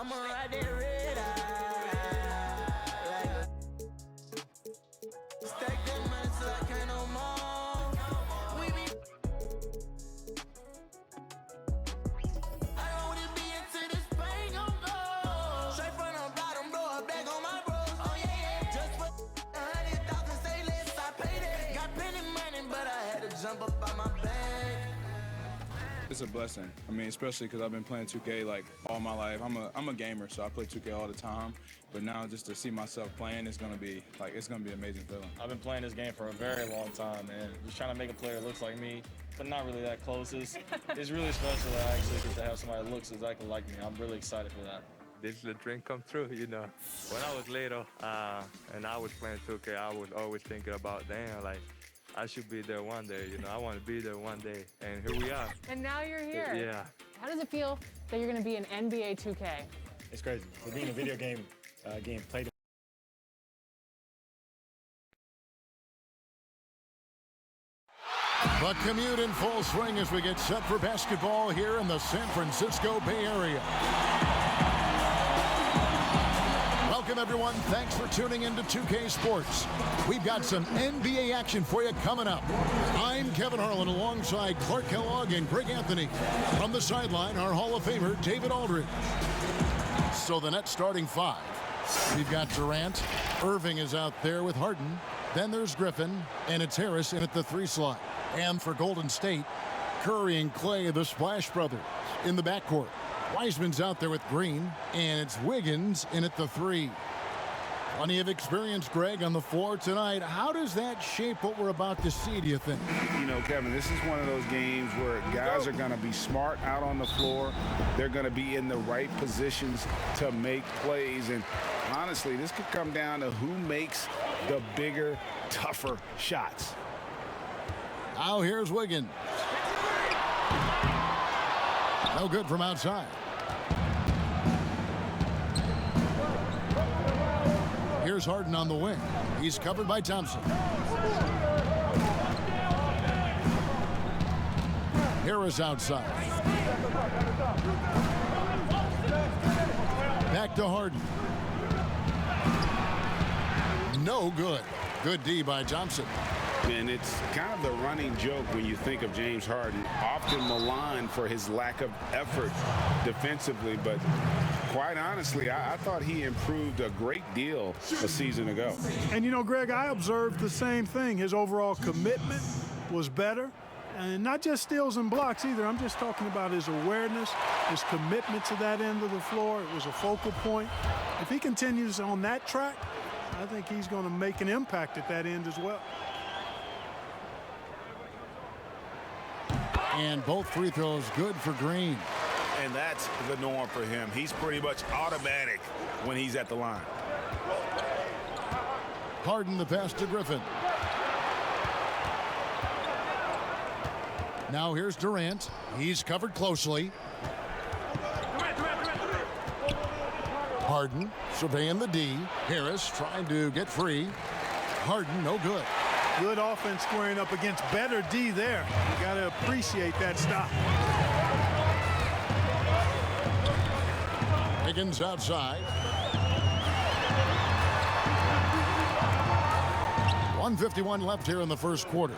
I'ma ride that red eye. Stack that money till I can't no more. We be. I don't wanna be into this pain, gon' go. Straight from the bottom, blow a bag on my bros. Oh yeah, yeah. Just for 100,000, say less, I paid it. Got plenty money, but I had to jump up out my bag. It's a blessing. I mean, especially because I've been playing 2K like all my life. I'm a gamer, so I play 2K all the time. But now just to see myself playing, it's gonna be an amazing feeling. I've been playing this game for a very long time, and just trying to make a player that looks like me, but not really that close. It's really special that I actually get to have somebody that looks exactly like me. I'm really excited for that. This is a dream come true, you know. When I was little and I was playing 2K, I was always thinking about, damn, like, I should be there one day, you know. I want to be there one day, and here we are. And now you're here. Yeah. How does it feel that you're going to be in NBA 2K? It's crazy. For being a video game played. The commute in full swing as we get set for basketball here in the San Francisco Bay Area. Welcome, everyone. Thanks for tuning into 2K Sports. We've got some NBA action for you coming up. I'm Kevin Harlan alongside Clark Kellogg and Greg Anthony. From the sideline, our Hall of Famer, David Aldridge. So the net starting five. We've got Durant. Irving is out there with Harden. Then there's Griffin, and it's Harris in at the 3 slot. And for Golden State, Curry and Clay, the Splash Brothers, in the backcourt. Wiseman's out there with Green, and it's Wiggins in at the 3. Plenty of experience, Greg, on the floor tonight. How does that shape what we're about to see, do you think? You know, Kevin, this is one of those games where guys are going to be smart out on the floor. They're going to be in the right positions to make plays. And honestly, this could come down to who makes the bigger, tougher shots. Now here's Wiggins. No good from outside. Here's Harden on the wing. He's covered by Thompson. Harris outside. Back to Harden. No good. Good D by Thompson. And it's kind of the running joke when you think of James Harden, often maligned for his lack of effort defensively, but quite honestly, I thought he improved a great deal a season ago. And you know, Greg, I observed the same thing. His overall commitment was better, and not just steals and blocks either. I'm just talking about his awareness, his commitment to that end of the floor. It was a focal point. If he continues on that track, I think he's going to make an impact at that end as well. And both free throws good for Green. And that's the norm for him. He's pretty much automatic when he's at the line. Harden the pass to Griffin. Now here's Durant. He's covered closely. Harden surveying the D. Harris trying to get free. Harden no good. Good offense squaring up against better D there. You got to appreciate that stop. Wiggins outside. 1:51 left here in the first quarter.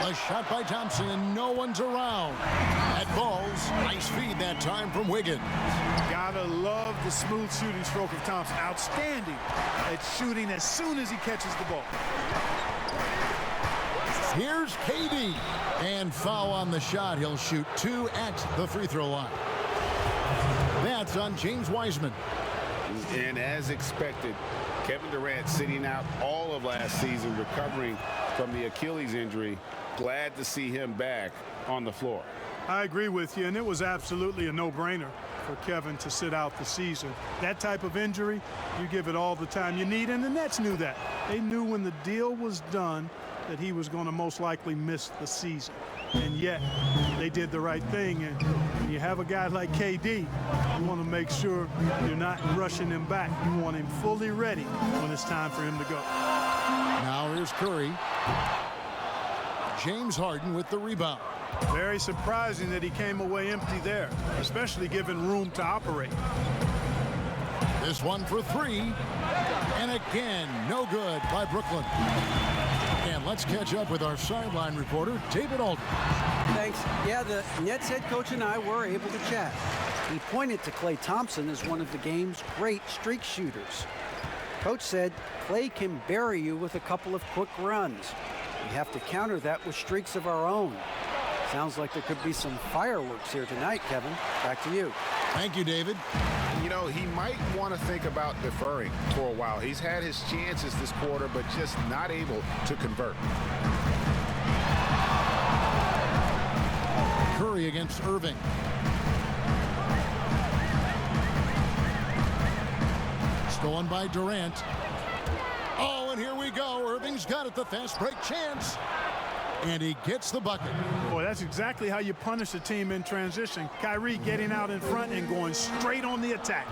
A shot by Thompson, and no one's around. That ball's nice feed that time from Wiggins. Gotta love the smooth shooting stroke of Thompson. Outstanding at shooting as soon as he catches the ball. Here's KD. And foul on the shot. He'll shoot 2 at the free throw line. That's on James Wiseman. And as expected, Kevin Durant sitting out all of last season, recovering from the Achilles injury. Glad to see him back on the floor. I agree with you, and it was absolutely a no-brainer for Kevin to sit out the season. That type of injury, you give it all the time you need, and the Nets knew that. They knew when the deal was done that he was going to most likely miss the season. And yet, they did the right thing. And when you have a guy like KD, you want to make sure you're not rushing him back. You want him fully ready when it's time for him to go. Now here's Curry. James Harden with the rebound. Very surprising that he came away empty there, especially given room to operate. This one for three. And again, no good by Brooklyn. And let's catch up with our sideline reporter, David Aldridge. Thanks. Yeah, the Nets head coach and I were able to chat. He pointed to Klay Thompson as one of the game's great streak shooters. Coach said Klay can bury you with a couple of quick runs. We have to counter that with streaks of our own. Sounds like there could be some fireworks here tonight, Kevin. Back to you. Thank you, David. You know, he might want to think about deferring for a while. He's had his chances this quarter, but just not able to convert. Curry against Irving. Stolen by Durant. Oh, and here we go. Irving's got it, the fast break chance. And he gets the bucket. Boy, that's exactly how you punish a team in transition. Kyrie getting out in front and going straight on the attack.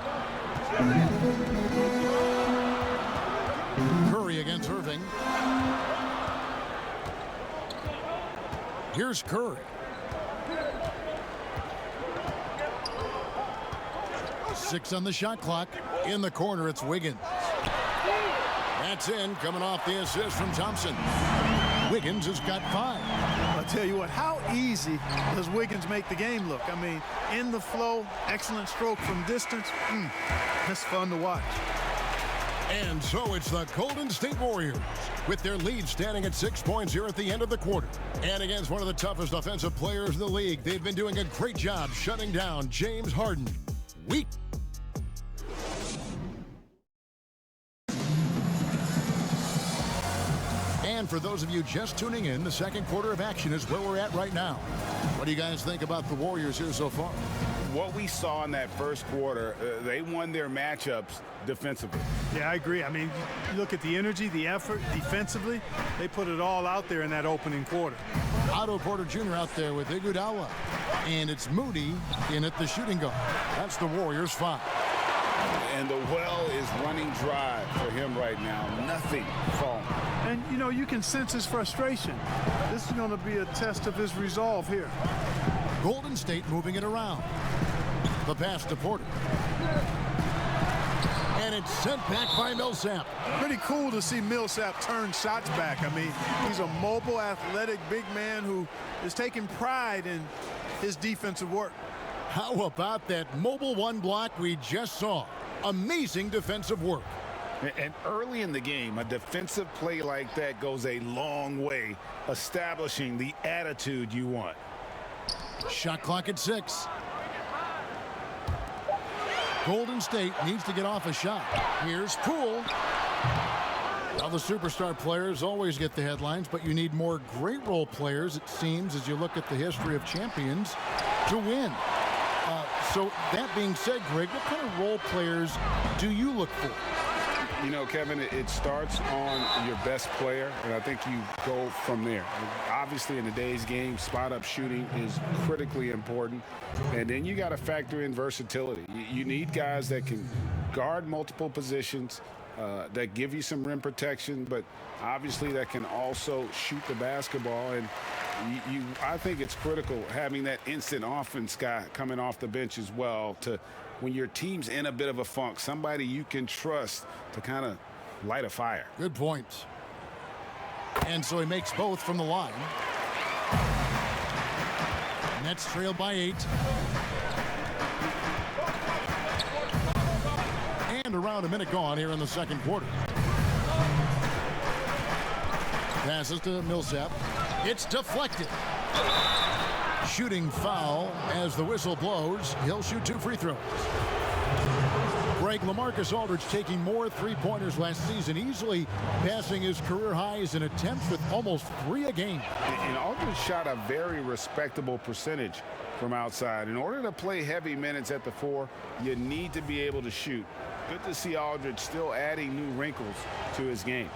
Curry against Irving. Here's Curry. 6 on the shot clock. In the corner, it's Wiggins. That's in, coming off the assist from Thompson. Wiggins has got 5. I'll tell you what, how easy does Wiggins make the game look? I mean, in the flow, excellent stroke from distance. That's fun to watch. And so it's the Golden State Warriors with their lead standing at 6 points here at the end of the quarter. And against one of the toughest offensive players in the league, they've been doing a great job shutting down James Harden. And for those of you just tuning in, the second quarter of action is where we're at right now. What do you guys think about the Warriors here so far? What we saw in that first quarter, they won their matchups defensively. Yeah, I agree. I mean, you look at the energy, the effort defensively, they put it all out there in that opening quarter. Otto Porter Jr. out there with Iguodala. And it's Moody in at the shooting guard. That's the Warriors' 5. And the well is running dry for him right now. Nothing falling. And, you know, you can sense his frustration. This is going to be a test of his resolve here. Golden State moving it around. The pass to Porter. And it's sent back by Millsap. Pretty cool to see Millsap turn shots back. I mean, he's a mobile, athletic, big man who is taking pride in his defensive work. How about that mobile one block we just saw? Amazing defensive work. And early in the game, a defensive play like that goes a long way, establishing the attitude you want. Shot clock at 6. Golden State needs to get off a shot. Here's Poole. Now the superstar players always get the headlines, but you need more great role players, it seems, as you look at the history of champions, to win. So that being said, Greg, what kind of role players do you look for? You know, Kevin, it starts on your best player, and I think you go from there. Obviously, in today's game, spot-up shooting is critically important, and then you got to factor in versatility. You need guys that can guard multiple positions, that give you some rim protection, but obviously that can also shoot the basketball. And I think it's critical having that instant offense guy coming off the bench as well, to when your team's in a bit of a funk, somebody you can trust to kind of light a fire. Good point. And so he makes both from the line. Nets trail by 8. And around a minute gone here in the second quarter. Passes to Millsap. It's deflected. Shooting foul as the whistle blows. He'll shoot 2 free throws. Greg, LaMarcus Aldridge taking more three-pointers last season, easily passing his career highs in attempts with almost 3 a game. And Aldridge shot a very respectable percentage from outside. In order to play heavy minutes at the 4, you need to be able to shoot. Good to see Aldridge still adding new wrinkles to his game.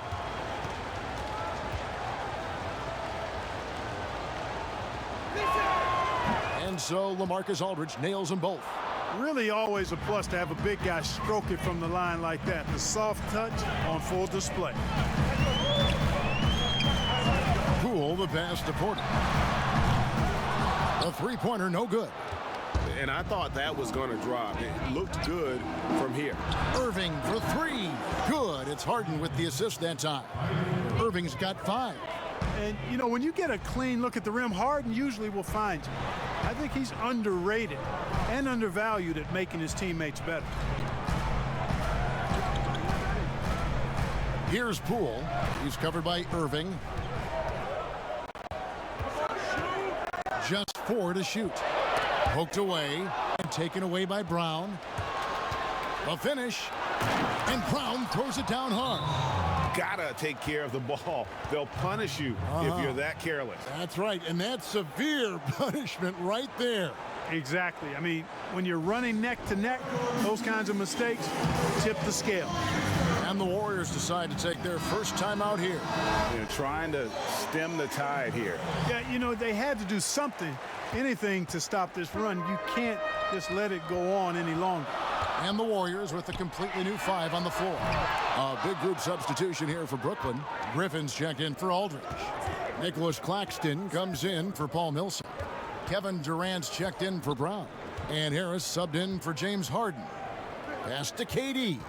And so LaMarcus Aldridge nails them both. Really always a plus to have a big guy stroke it from the line like that. The soft touch on full display. Poole the pass to Porter. The three-pointer no good. And I thought that was going to drop. It looked good from from here. Irving for three. Good. It's Harden with the assist that time. Irving's got 5. And, you know, when you get a clean look at the rim, Harden usually will find you. I think he's underrated and undervalued at making his teammates better. Here's Poole. He's covered by Irving. Just 4 to shoot. Poked away and taken away by Brown. A finish. And Brown throws it down hard. Gotta take care of the ball. They'll punish you if you're that careless. That's right, and that's severe punishment right there. Exactly. I mean, when you're running neck to neck, those kinds of mistakes tip the scale. And the Warriors decide to take their first time out here. They're trying to stem the tide here. Yeah, you know, they had to do something, anything to stop this run. You can't just let it go on any longer. And the Warriors with a completely new 5 on the floor. A big group substitution here for Brooklyn. Griffin's checked in for Aldridge. Nicholas Claxton comes in for Paul Millsap. Kevin Durant's checked in for Brown. And Harris subbed in for James Harden. Pass to KD.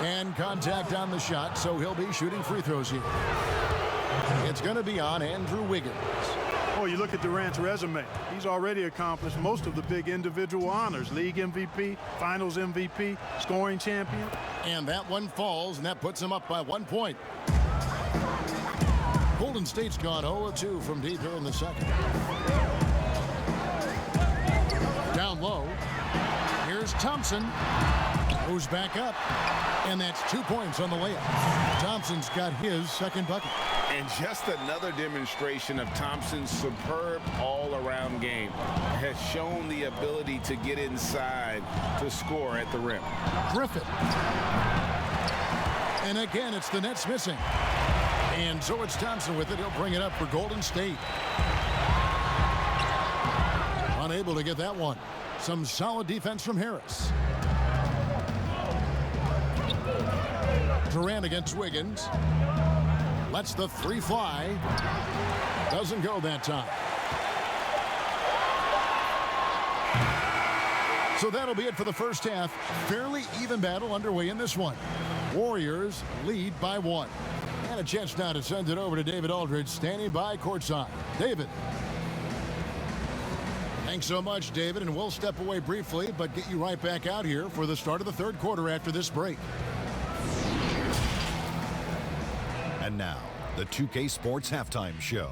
And contact on the shot, so he'll be shooting free throws here. It's going to be on Andrew Wiggins. Oh, you look at Durant's resume. He's already accomplished most of the big individual honors. League MVP, Finals MVP, scoring champion. And that one falls, and that puts him up by 1 point. Golden State's gone 0-2 from deep here in the second. Down low. Here's Thompson. Goes back up. And that's 2 points on the layup. Thompson's got his second bucket. And just another demonstration of Thompson's superb all-around game. Has shown the ability to get inside to score at the rim. Griffin. And again, it's the Nets missing. And so it's Thompson with it. He'll bring it up for Golden State. Unable to get that one. Some solid defense from Harris. Durant against Wiggins. Lets the 3 fly. Doesn't go that time. So that'll be it for the first half. Fairly even battle underway in this one. Warriors lead by 1. And a chance now to send it over to David Aldridge, standing by courtside. David. Thanks so much, David, and we'll step away briefly, but get you right back out here for the start of the third quarter after this break. And now, the 2K Sports Halftime Show.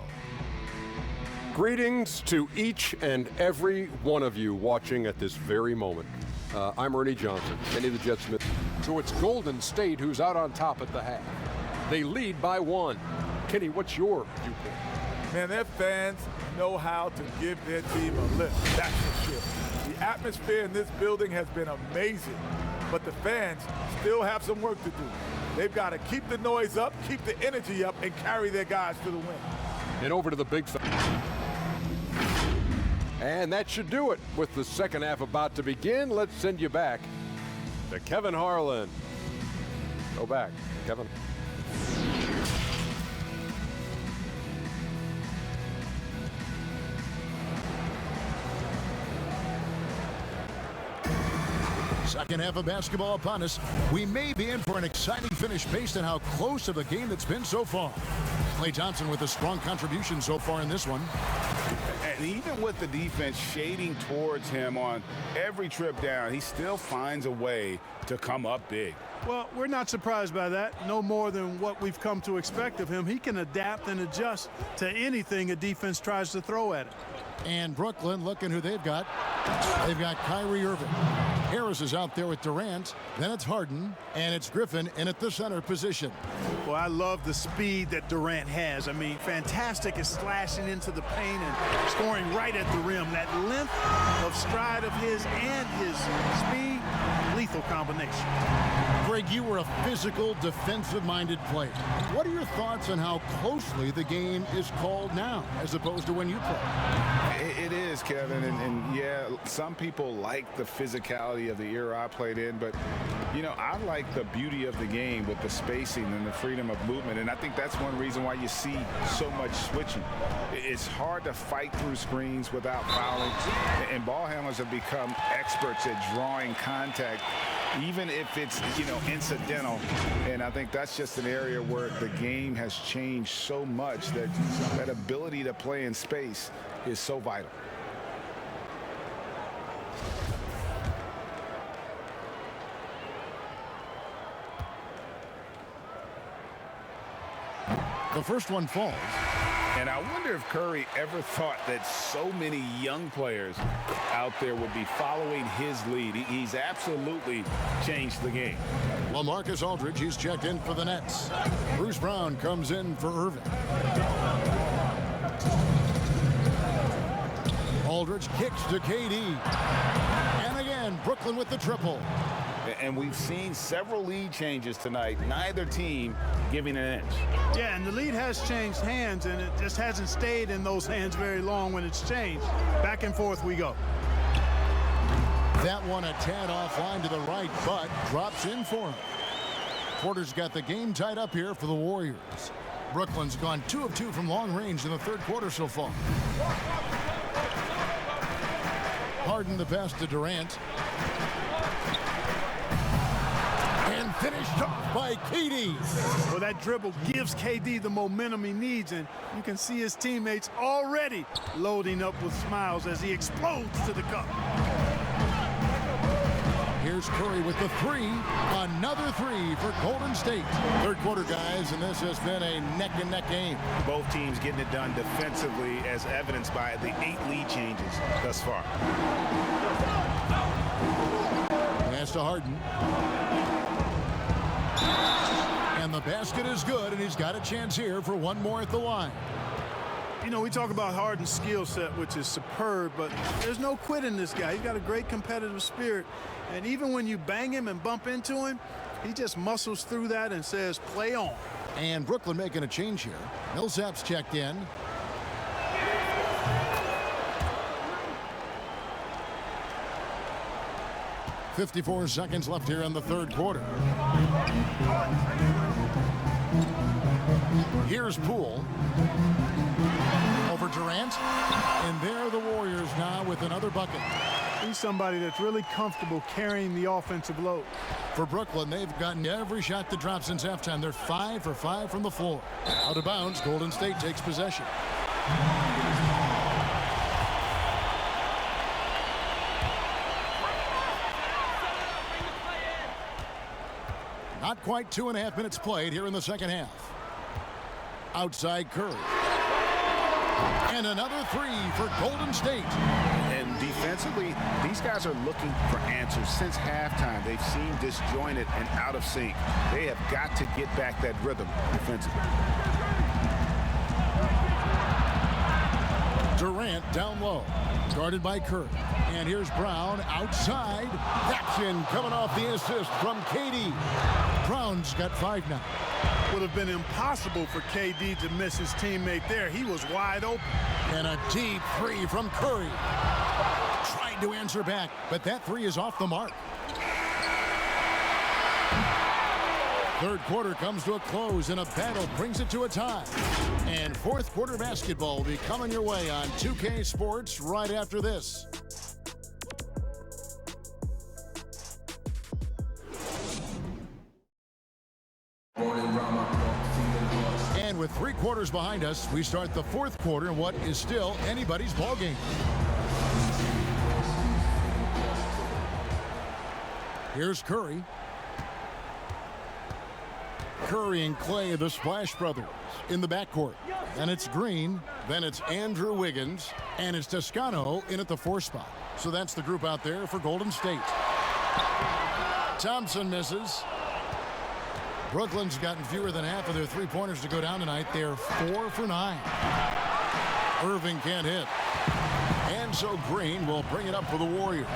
Greetings to each and every one of you watching at this very moment. I'm Ernie Johnson, Kenny the Jet Smith. So it's Golden State who's out on top at the half. They lead by 1. Kenny, what's your viewpoint? Man, their fans know how to give their team a lift, that's for sure. The atmosphere in this building has been amazing, but the fans still have some work to do. They've got to keep the noise up, keep the energy up, and carry their guys to the win. And over to the big side. And that should do it. With the second half about to begin, let's send you back to Kevin Harlan. Go back, Kevin. Second half of basketball upon us. We may be in for an exciting finish based on how close of a game that's been so far. Klay Thompson with a strong contribution so far in this one. And even with the defense shading towards him on every trip down, he still finds a way to come up big. Well, we're not surprised by that. No more than what we've come to expect of him. He can adapt and adjust to anything a defense tries to throw at him. And Brooklyn, looking who they've got. They've got Kyrie Irving. Harris is out there with Durant. Then it's Harden, and it's Griffin in at the center position. Well, I love the speed that Durant has. I mean, fantastic at slashing into the paint and scoring right at the rim. That length of stride of his and his speed, lethal combination. Greg, you were a physical, defensive-minded player. What are your thoughts on how closely the game is called now as opposed to when you played? It is, Kevin, and yeah, some people like the physicality of the era I played in, but You know, I like the beauty of the game with the spacing and the freedom of movement, and I think that's one reason why you see so much switching. It's hard to fight through screens without fouling, and ball handlers have become experts at drawing contact, even if it's, you know, incidental. And I think that's just an area where the game has changed so much that that ability to play in space is so vital. The first one falls. And I wonder if Curry ever thought that so many young players out there would be following his lead. He's absolutely changed the game. LaMarcus Aldridge, he's checked in for the Nets. Bruce Brown comes in for Irving. Aldridge kicks to KD. And again, Brooklyn with the triple. And we've seen several lead changes tonight, neither team giving an inch. Yeah, and the lead has changed hands, and it just hasn't stayed in those hands very long when it's changed. Back and forth we go. That one a tad offline to the right, but drops in for him. Porter's got the game tied up here for the Warriors. Brooklyn's gone 2 of 2 from long range in the third quarter so far. Harden the pass to Durant. And finished off by KD. Well, that dribble gives KD the momentum he needs, and you can see his teammates already loading up with smiles as he explodes to the cup. Here's Curry with the three. Another three for Golden State. Third quarter, guys, and this has been a neck-and-neck game. Both teams getting it done defensively, as evidenced by the 8 lead changes thus far. Pass to Harden. And the basket is good, and he's got a chance here for one more at the line. You know, we talk about Harden's skill set, which is superb, but there's no quitting this guy. He's got a great competitive spirit. And even when you bang him and bump into him, he just muscles through that and says, play on. And Brooklyn making a change here. Millsap's checked in. .54 seconds left here in the third quarter. Here's Poole. Over Durant. And there the Warriors now with another bucket. He's somebody that's really comfortable carrying the offensive load. For Brooklyn, they've gotten every shot that dropped since halftime. They're 5 for 5 from the floor. Out of bounds, Golden State takes possession. Not quite 2.5 minutes played here in the second half. Outside Curry. And another three for Golden State. And defensively, these guys are looking for answers since halftime. They've seemed disjointed and out of sync. They have got to get back that rhythm defensively. Durant down low, guarded by Curry. And here's Brown outside. That's in, coming off the assist from KD. Brown's got 5 now. Would have been impossible for KD to miss his teammate there. He was wide open. And a deep three from Curry. Trying to answer back, but that three is off the mark. Third quarter comes to a close, and a battle brings it to a tie. And fourth quarter basketball will be coming your way on 2K Sports right after this. And with 3 quarters behind us, we start the fourth quarter in what is still anybody's ball game. Here's Curry. Curry and Clay, the Splash Brothers, in the backcourt. Then it's Green, then it's Andrew Wiggins, and it's Toscano in at the 4 spot. So that's the group out there for Golden State. Thompson misses. Brooklyn's gotten fewer than half of their 3-pointers to go down tonight. They're 4 for 9. Irving can't hit. And so Green will bring it up for the Warriors.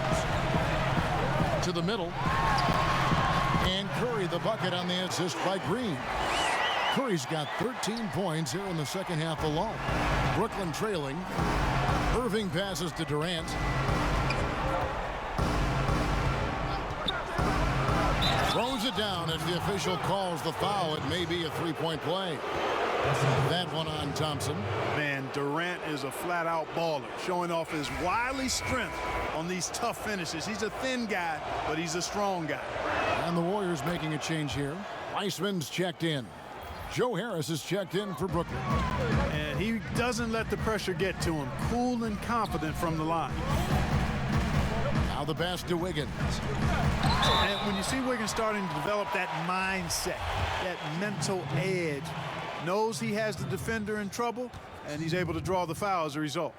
To the middle. And Curry the bucket on the assist by Green. Curry's got 13 points here in the second half alone. Brooklyn trailing. Irving passes to Durant. it down as the official calls the foul. It may be a three-point play. That one on Thompson. Man, Durant is a flat-out baller, showing off his wily strength on these tough finishes. He's a thin guy, but he's a strong guy. And the Warriors making a change here. Weissman's checked in. Joe Harris is checked in for Brooklyn. And he doesn't let the pressure get to him. Cool and confident from the line. Now the pass to Wiggins. And when you see Wiggins starting to develop that mindset, that mental edge, knows he has the defender in trouble, and he's able to draw the foul as a result.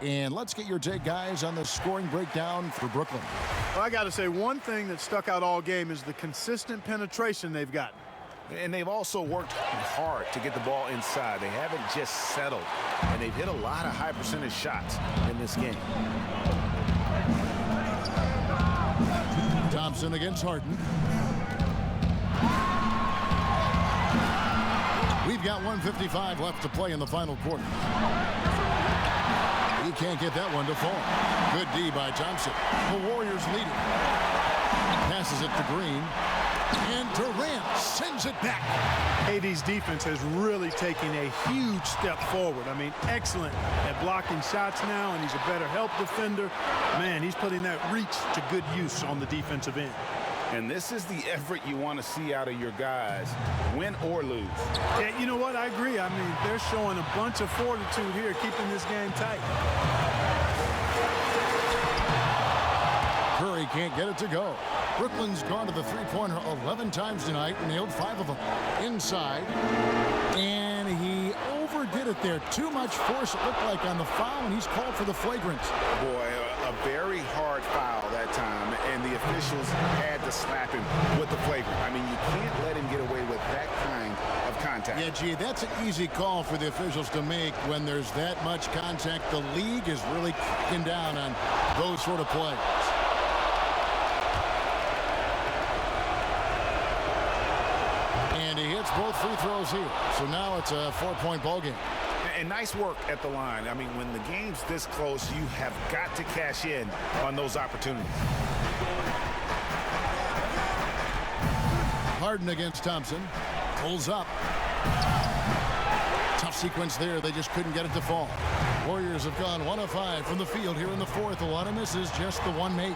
And let's get your take, guys, on the scoring breakdown for Brooklyn. Well, I got to say, one thing that stuck out all game is the consistent penetration they've gotten. And they've also worked hard to get the ball inside. They haven't just settled, and they've hit a lot of high percentage shots in this game. Thompson against Harden. We've got 1:55 left to play in the final quarter. He can't get that one to fall. Good D by Thompson. The Warriors lead it. Passes it to Green. And Durant sends it back. AD's defense has really taken a huge step forward. I mean, excellent at blocking shots now, and he's a better help defender. Man, he's putting that reach to good use on the defensive end. And this is the effort you want to see out of your guys, win or lose. Yeah, you know what? I agree. I mean, they're showing a bunch of fortitude here, keeping this game tight. Curry can't get it to go. Brooklyn's gone to the three-pointer 11 times tonight, nailed 5 of them. Inside, and he overdid it there. Too much force, it looked like, on the foul, and he's called for the flagrant. Boy, a very hard foul that time, and the officials had to slap him with the flagrant. I mean, you can't let him get away with that kind of contact. Yeah, gee, that's an easy call for the officials to make when there's that much contact. The league is really cracking down on those sort of plays. And he hits both free throws here. So now it's a 4-point ball game. And nice work at the line. I mean, when the game's this close, you have got to cash in on those opportunities. Harden against Thompson. Pulls up. Tough sequence there. They just couldn't get it to fall. Warriors have gone 1 of 5 from the field here in the fourth. A lot of misses, just the one make.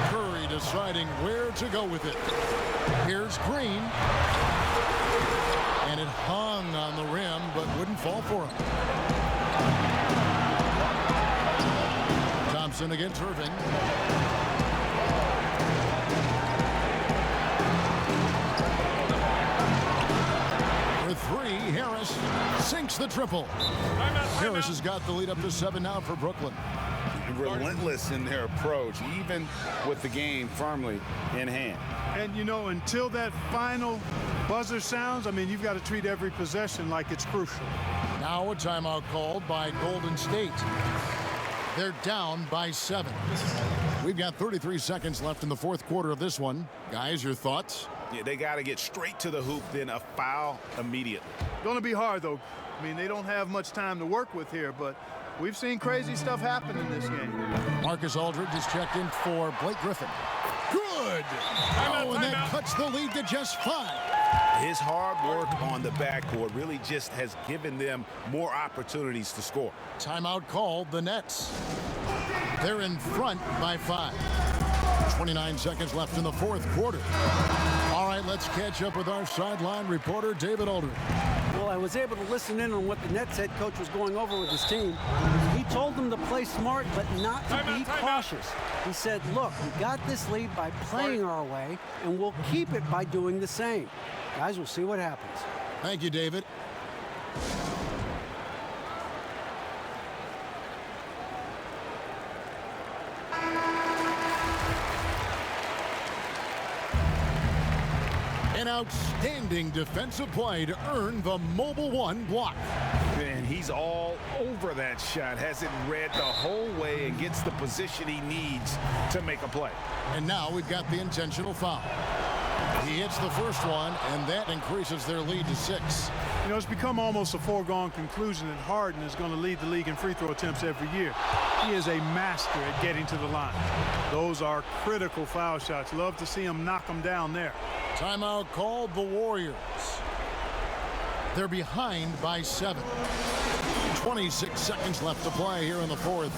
Curry deciding where to go with it. Here's Green. And it hung on the rim, but wouldn't fall for him. Thompson against Irving. For 3, Harris sinks the triple. Harris has got the lead up to 7 now for Brooklyn. Relentless in their approach, even with the game firmly in hand. And, you know, until that final buzzer sounds, I mean, you've got to treat every possession like it's crucial. Now a timeout called by Golden State. They're down by 7. We've got 33 seconds left in the fourth quarter of this one. Guys, your thoughts? Yeah, they got to get straight to the hoop, then a foul immediately. Going to be hard, though. I mean, they don't have much time to work with here, but we've seen crazy stuff happen in this game. Marcus Aldridge is checked in for Blake Griffin. Good! Oh, and that cuts the lead to just 5. His hard work on the backcourt really just has given them more opportunities to score. Timeout called, the Nets. They're in front by 5. 29 seconds left in the fourth quarter. All right, let's catch up with our sideline reporter, David Aldridge. Well, I was able to listen in on what the Nets head coach was going over with his team. He told them to play smart, but not to be cautious. He said, look, we got this lead by playing our way, and we'll keep it by doing the same. Guys, we'll see what happens. Thank you, David. An outstanding defensive play to earn the Mobile One block. And he's all over that shot, has it read the whole way and gets the position he needs to make a play. And now we've got the intentional foul. He hits the first one, and that increases their lead to 6. You know, it's become almost a foregone conclusion that Harden is going to lead the league in free throw attempts every year. He is a master at getting to the line. Those are critical foul shots. Love to see him knock them down there. Timeout called the Warriors. They're behind by 7. 26 seconds left to play here in the fourth.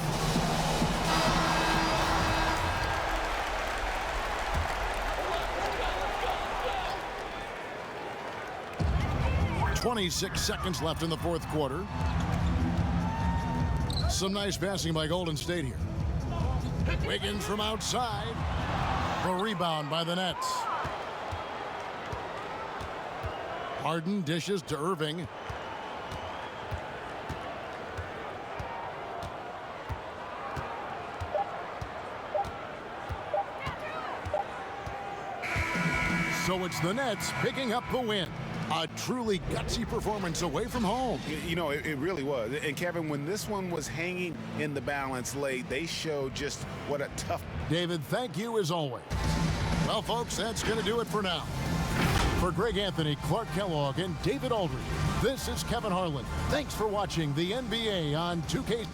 .26 seconds left in the fourth quarter. Some nice passing by Golden State here. Wiggins from outside. The rebound by the Nets. Harden dishes to Irving. So it's the Nets picking up the win. A truly gutsy performance away from home. You know, it really was. And Kevin, when this one was hanging in the balance late, they showed just what a tough... David, thank you as always. Well, folks, that's going to do it for now. For Greg Anthony, Clark Kellogg, and David Aldridge, this is Kevin Harlan. Thanks for watching the NBA on 2K.